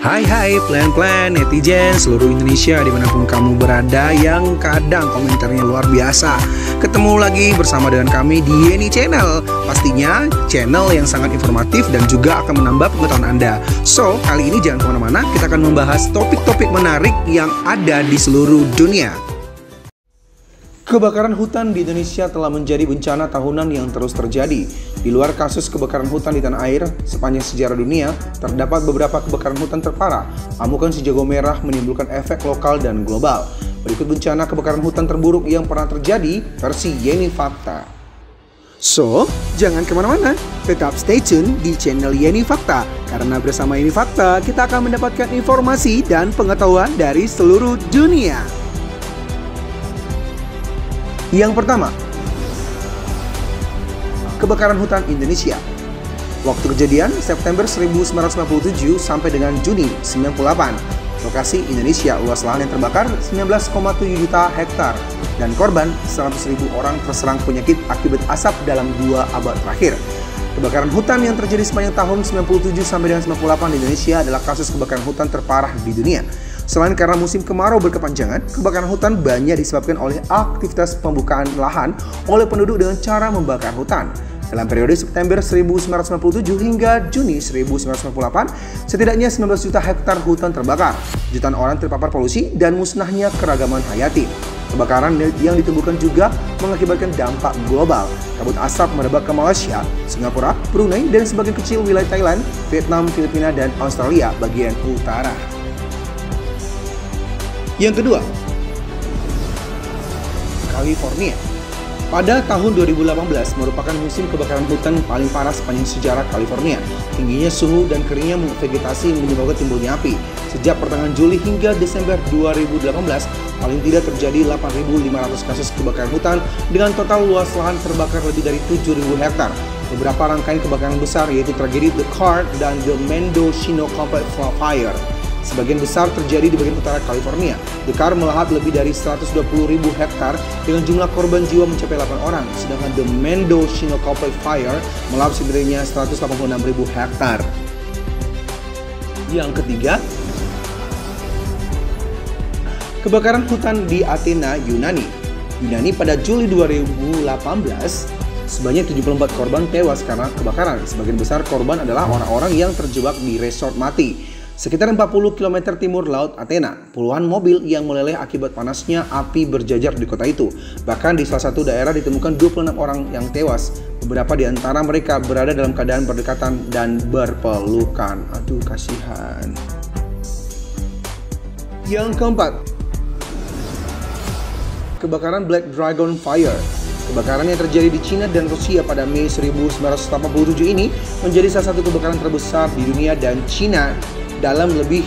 Hai plan-plan netizen seluruh Indonesia dimanapun kamu berada yang kadang komentarnya luar biasa. Ketemu lagi bersama dengan kami di Yeni Channel. Pastinya channel yang sangat informatif dan juga akan menambah pengetahuan Anda. So, kali ini jangan kemana-mana, kita akan membahas topik-topik menarik yang ada di seluruh dunia. Kebakaran hutan di Indonesia telah menjadi bencana tahunan yang terus terjadi. Di luar kasus kebakaran hutan di tanah air, sepanjang sejarah dunia, terdapat beberapa kebakaran hutan terparah. Amukan si jago merah menimbulkan efek lokal dan global. Berikut bencana kebakaran hutan terburuk yang pernah terjadi versi Yeni Fakta. So, jangan kemana-mana, tetap stay tune di channel Yeni Fakta. Karena bersama Yeni Fakta, kita akan mendapatkan informasi dan pengetahuan dari seluruh dunia. Yang pertama, kebakaran hutan Indonesia. Waktu kejadian September 1997 sampai dengan Juni 98. Lokasi Indonesia, luas lahan yang terbakar 19,7 juta hektar dan korban 100.000 orang terserang penyakit akibat asap dalam 2 abad terakhir. Kebakaran hutan yang terjadi sepanjang tahun 97 sampai dengan 98 di Indonesia adalah kasus kebakaran hutan terparah di dunia. Selain karena musim kemarau berkepanjangan, kebakaran hutan banyak disebabkan oleh aktivitas pembukaan lahan oleh penduduk dengan cara membakar hutan. Dalam periode September 1997 hingga Juni 1998, setidaknya 19 juta hektar hutan terbakar. Jutaan orang terpapar polusi dan musnahnya keragaman hayati. Kebakaran yang ditimbulkan juga mengakibatkan dampak global. Kabut asap merebak ke Malaysia, Singapura, Brunei, dan sebagian kecil wilayah Thailand, Vietnam, Filipina, dan Australia bagian utara. Yang kedua, California. Pada tahun 2018 merupakan musim kebakaran hutan paling parah sepanjang sejarah California. Tingginya suhu dan keringnya vegetasi menyebabkan timbulnya api. Sejak pertengahan Juli hingga Desember 2018, paling tidak terjadi 8.500 kasus kebakaran hutan dengan total luas lahan terbakar lebih dari 7.000 hektar. Beberapa rangkaian kebakaran besar yaitu tragedi The Card dan The Mendocino Complex Fire. Sebagian besar terjadi di bagian utara California. The Card melahap lebih dari 120.000 hektar dengan jumlah korban jiwa mencapai 8 orang, sedangkan The Mendocino Complex Fire melahap setidaknya 186.000 hektar. Yang ketiga, kebakaran hutan di Athena, Yunani. Yunani pada Juli 2018, sebanyak 74 korban tewas karena kebakaran. Sebagian besar korban adalah orang-orang yang terjebak di resort mati. Sekitar 40 km timur laut Athena, puluhan mobil yang meleleh akibat panasnya api berjajar di kota itu. Bahkan di salah satu daerah ditemukan 26 orang yang tewas. Beberapa di antara mereka berada dalam keadaan berdekatan dan berpelukan. Aduh, kasihan. Yang keempat, kebakaran Black Dragon Fire. Kebakaran yang terjadi di Cina dan Rusia pada Mei 1987 ini menjadi salah satu kebakaran terbesar di dunia dan Cina dalam lebih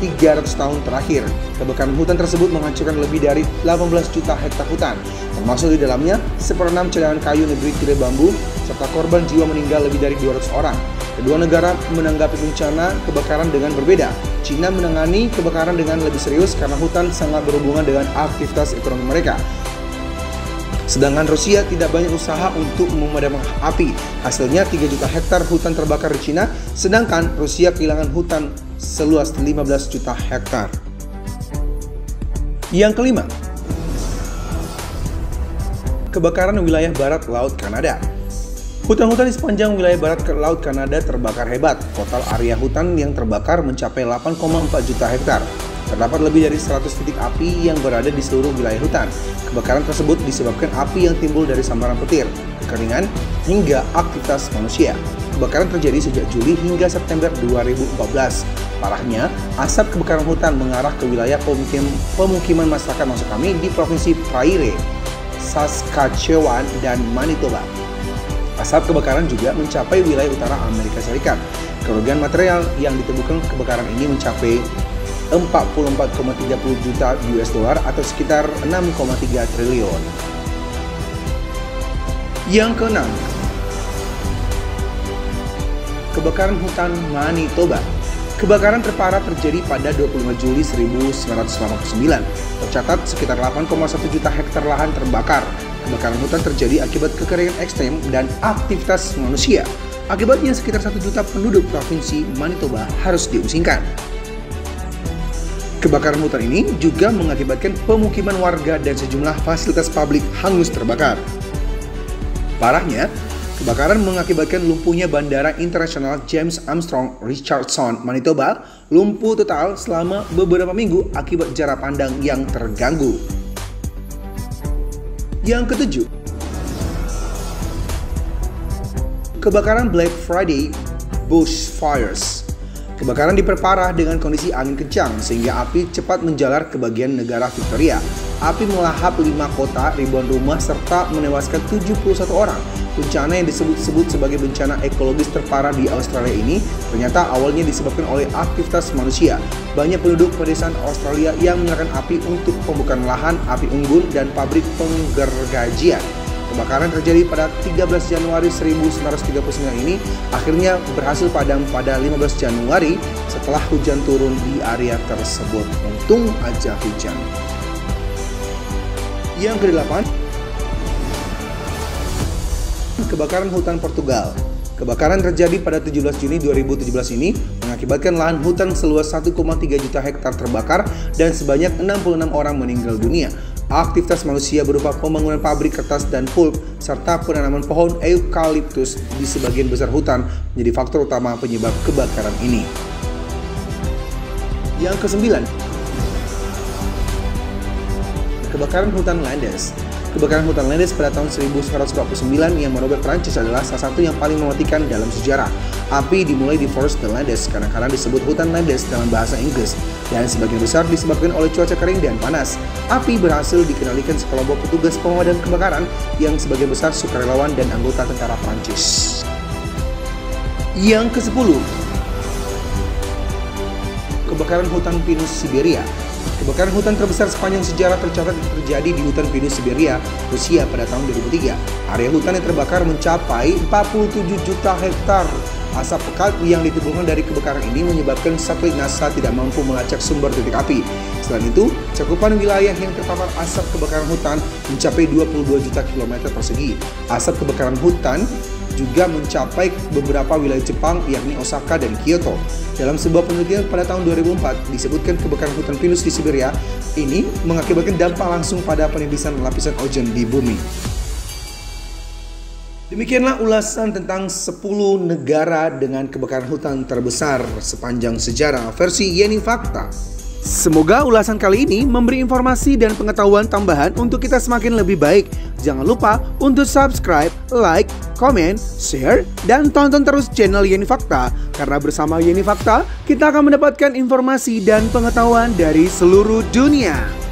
300 tahun terakhir. Kebakaran hutan tersebut menghancurkan lebih dari 18 juta hektar hutan, termasuk di dalamnya 1/6 cadangan kayu negeri tirai bambu, serta korban jiwa meninggal lebih dari 200 orang. Kedua negara menanggapi bencana kebakaran dengan berbeda. Cina menangani kebakaran dengan lebih serius karena hutan sangat berhubungan dengan aktivitas ekonomi mereka. Sedangkan Rusia tidak banyak usaha untuk memadamkan api. Hasilnya 3 juta hektar hutan terbakar di Cina, sedangkan Rusia kehilangan hutan seluas 15 juta hektar. Yang kelima, kebakaran wilayah barat Laut Kanada. Hutan-hutan di sepanjang wilayah barat Laut Kanada terbakar hebat. Total area hutan yang terbakar mencapai 8,4 juta hektar. Terdapat lebih dari 100 titik api yang berada di seluruh wilayah hutan. Kebakaran tersebut disebabkan api yang timbul dari sambaran petir, kekeringan, hingga aktivitas manusia. Kebakaran terjadi sejak Juli hingga September 2014. Parahnya, asap kebakaran hutan mengarah ke wilayah pemukiman masyarakat maksud kami di Provinsi Prairie, Saskatchewan, dan Manitoba. Asap kebakaran juga mencapai wilayah utara Amerika Serikat. Kerugian material yang ditemukan kebakaran ini mencapai 44,30 juta US dollar atau sekitar 6,3 triliun. Yang keenam, kebakaran hutan Manitoba. Kebakaran terparah terjadi pada 25 Juli 1989. Tercatat sekitar 8,1 juta hektar lahan terbakar. Kebakaran hutan terjadi akibat kekeringan ekstrem dan aktivitas manusia. Akibatnya sekitar 1 juta penduduk provinsi Manitoba harus diusingkan. Kebakaran hutan ini juga mengakibatkan pemukiman warga dan sejumlah fasilitas publik hangus terbakar. Parahnya, kebakaran mengakibatkan lumpuhnya Bandara Internasional James Armstrong Richardson, Manitoba, lumpuh total selama beberapa minggu akibat jarak pandang yang terganggu. Yang ketujuh, kebakaran Black Friday bushfires. Kebakaran diperparah dengan kondisi angin kencang sehingga api cepat menjalar ke bagian negara Victoria. Api melahap 5 kota, ribuan rumah, serta menewaskan 71 orang. Bencana yang disebut-sebut sebagai bencana ekologis terparah di Australia ini ternyata awalnya disebabkan oleh aktivitas manusia. Banyak penduduk pedesaan Australia yang menyalakan api untuk pembukaan lahan, api unggun, dan pabrik penggergajian. Kebakaran terjadi pada 13 Januari 1939 ini akhirnya berhasil padam pada 15 Januari setelah hujan turun di area tersebut. Untung aja hujan. Yang ke-8, kebakaran hutan Portugal. Kebakaran terjadi pada 17 Juni 2017 ini mengakibatkan lahan hutan seluas 1,3 juta hektar terbakar dan sebanyak 66 orang meninggal dunia. Aktivitas manusia berupa pembangunan pabrik kertas dan pulp serta penanaman pohon eukaliptus di sebagian besar hutan menjadi faktor utama penyebab kebakaran ini. Yang ke-9, kebakaran hutan Landes. Kebakaran hutan Landes pada tahun 1949 yang merobek Prancis adalah salah satu yang paling mematikan dalam sejarah. Api dimulai di Forest de Landes karena disebut hutan Landes dalam bahasa Inggris dan sebagian besar disebabkan oleh cuaca kering dan panas. Api berhasil dikendalikan sekelompok petugas pemadam kebakaran yang sebagian besar sukarelawan dan anggota tentara Prancis. Yang ke-10, kebakaran hutan pinus Siberia. Kebakaran hutan terbesar sepanjang sejarah tercatat terjadi di hutan pinus Siberia, Rusia pada tahun 2003. Area hutan yang terbakar mencapai 47 juta hektar. Asap pekat yang ditimbulkan dari kebakaran ini menyebabkan satelit NASA tidak mampu melacak sumber titik api. Selain itu, cakupan wilayah yang terpapar asap kebakaran hutan mencapai 22 juta kilometer persegi. Asap kebakaran hutan juga mencapai beberapa wilayah Jepang yakni Osaka dan Kyoto. Dalam sebuah penelitian pada tahun 2004 disebutkan kebakaran hutan pinus di Siberia ini mengakibatkan dampak langsung pada penipisan lapisan ozon di bumi. Demikianlah ulasan tentang 10 negara dengan kebakaran hutan terbesar sepanjang sejarah versi Yeni Fakta. Semoga ulasan kali ini memberi informasi dan pengetahuan tambahan untuk kita semakin lebih baik. Jangan lupa untuk subscribe, like, komen, share, dan tonton terus channel Yeni Fakta. Karena bersama Yeni Fakta, kita akan mendapatkan informasi dan pengetahuan dari seluruh dunia.